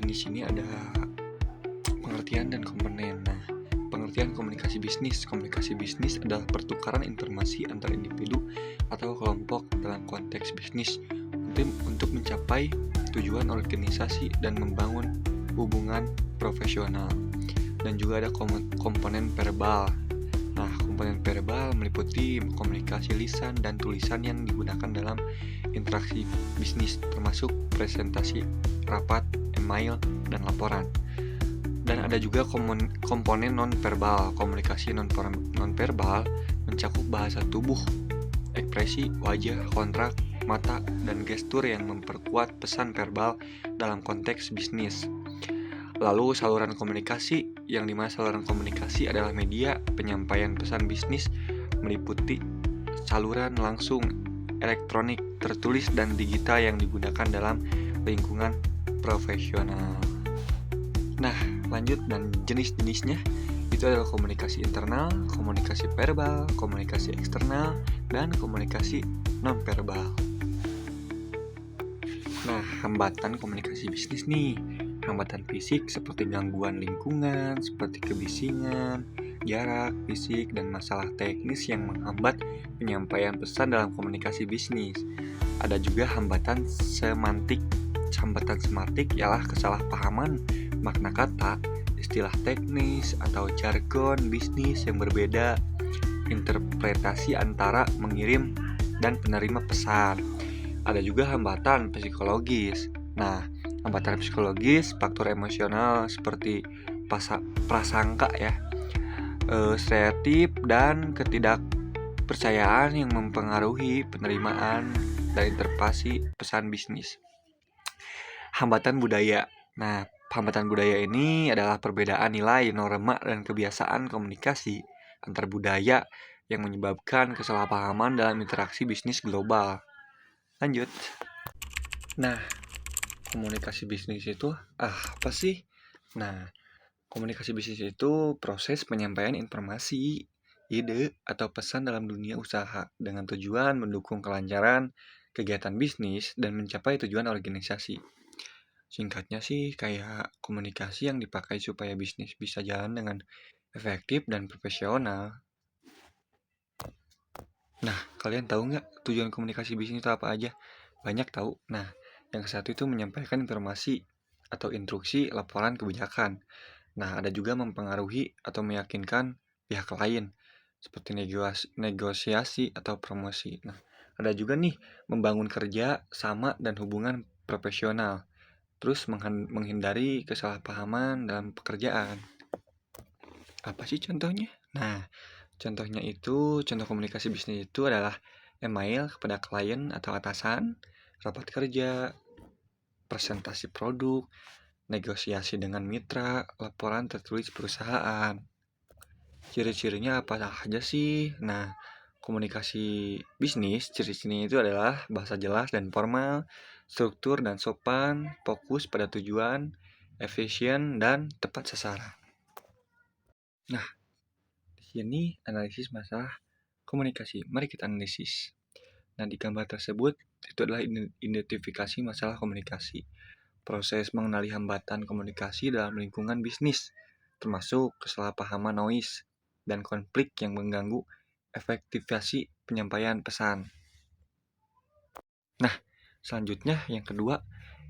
di sini ada pengertian dan komponen. Nah, pengertian komunikasi bisnis. Komunikasi bisnis adalah pertukaran informasi antar individu atau kelompok dalam konteks bisnis untuk mencapai tujuan organisasi dan membangun hubungan profesional. Dan juga ada komponen verbal. Nah, komponen verbal meliputi komunikasi lisan dan tulisan yang digunakan dalam interaksi bisnis, termasuk presentasi, rapat, email, dan laporan. Dan ada juga komponen non-verbal. Komunikasi non-verbal mencakup bahasa tubuh, ekspresi wajah, kontrak, mata, dan gestur yang memperkuat pesan verbal dalam konteks bisnis. Lalu saluran komunikasi, yang dimana saluran komunikasi adalah media penyampaian pesan bisnis meliputi saluran langsung, elektronik, tertulis, dan digital yang digunakan dalam lingkungan profesional. Nah, lanjut, dan jenis-jenisnya itu adalah komunikasi internal, komunikasi verbal, komunikasi eksternal, dan komunikasi non-verbal. Nah, hambatan komunikasi bisnis nih. Hambatan fisik seperti gangguan lingkungan, seperti kebisingan, jarak fisik, dan masalah teknis yang menghambat penyampaian pesan dalam komunikasi bisnis. Ada juga hambatan semantik. Hambatan semantik ialah kesalahpahaman makna kata, istilah teknis, atau jargon bisnis yang berbeda, interpretasi antara mengirim dan penerima pesan. Ada juga hambatan psikologis. Nah, hambatan psikologis, faktor emosional seperti prasangka ya, stereotip dan ketidakpercayaan yang mempengaruhi penerimaan dan interpretasi pesan bisnis. Hambatan budaya. Nah, hambatan budaya ini adalah perbedaan nilai, norma, dan kebiasaan komunikasi antar budaya yang menyebabkan kesalahpahaman dalam interaksi bisnis global. Lanjut. Nah, komunikasi bisnis itu apa sih? Nah, komunikasi bisnis itu proses penyampaian informasi, ide, atau pesan dalam dunia usaha dengan tujuan mendukung kelancaran kegiatan bisnis dan mencapai tujuan organisasi. Singkatnya sih kayak komunikasi yang dipakai supaya bisnis bisa jalan dengan efektif dan profesional. Nah, kalian tahu nggak tujuan komunikasi bisnis itu apa aja? Banyak tahu. Nah, yang satu itu menyampaikan informasi atau instruksi laporan kebijakan. Nah, ada juga mempengaruhi atau meyakinkan pihak lain, seperti negosiasi atau promosi. Nah, ada juga nih membangun kerja sama dan hubungan profesional. Terus menghindari kesalahpahaman dalam pekerjaan. Apa sih contohnya? Nah, contohnya itu, contoh komunikasi bisnis itu adalah email kepada klien atau atasan, rapat kerja, presentasi produk, negosiasi dengan mitra, laporan tertulis perusahaan. Ciri-cirinya apa aja sih? Nah, komunikasi bisnis, ciri-cirinya itu adalah bahasa jelas dan formal, struktur dan sopan, fokus pada tujuan, efisien, dan tepat sasaran. Nah, di sini analisis masalah komunikasi. Mari kita analisis. Nah, di gambar tersebut itu adalah identifikasi masalah komunikasi. Proses mengenali hambatan komunikasi dalam lingkungan bisnis, termasuk kesalahpahaman noise dan konflik yang mengganggu efektivitas penyampaian pesan. Nah, selanjutnya yang kedua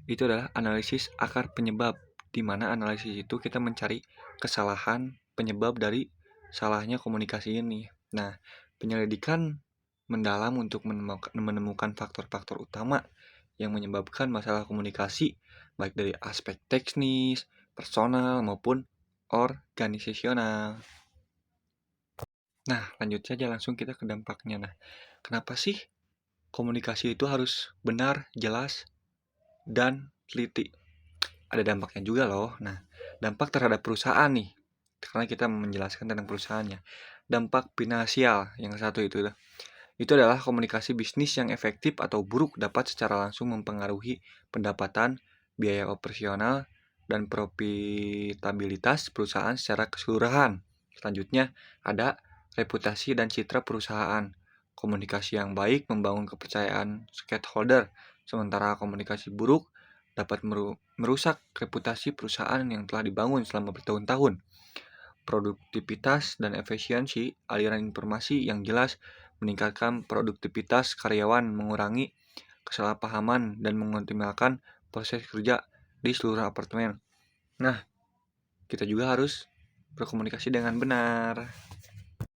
itu adalah analisis akar penyebab, di mana analisis itu kita mencari kesalahan penyebab dari salahnya komunikasi ini. Nah, penyelidikan mendalam untuk menemukan faktor-faktor utama yang menyebabkan masalah komunikasi, baik dari aspek teknis, personal, maupun organisasional. Nah, lanjut saja langsung kita ke dampaknya. Nah, kenapa sih komunikasi itu harus benar, jelas, dan teliti? Ada dampaknya juga loh. Nah, dampak terhadap perusahaan nih, karena kita menjelaskan tentang perusahaannya. Dampak finansial yang satu itu adalah komunikasi bisnis yang efektif atau buruk dapat secara langsung mempengaruhi pendapatan, biaya operasional, dan profitabilitas perusahaan secara keseluruhan. Selanjutnya ada reputasi dan citra perusahaan. Komunikasi yang baik membangun kepercayaan stakeholder, sementara komunikasi buruk dapat merusak reputasi perusahaan yang telah dibangun selama bertahun-tahun. Produktivitas dan efisiensi aliran informasi yang jelas meningkatkan produktivitas karyawan, mengurangi kesalahpahaman, dan mengoptimalkan proses kerja di seluruh apartemen. Nah, kita juga harus berkomunikasi dengan benar.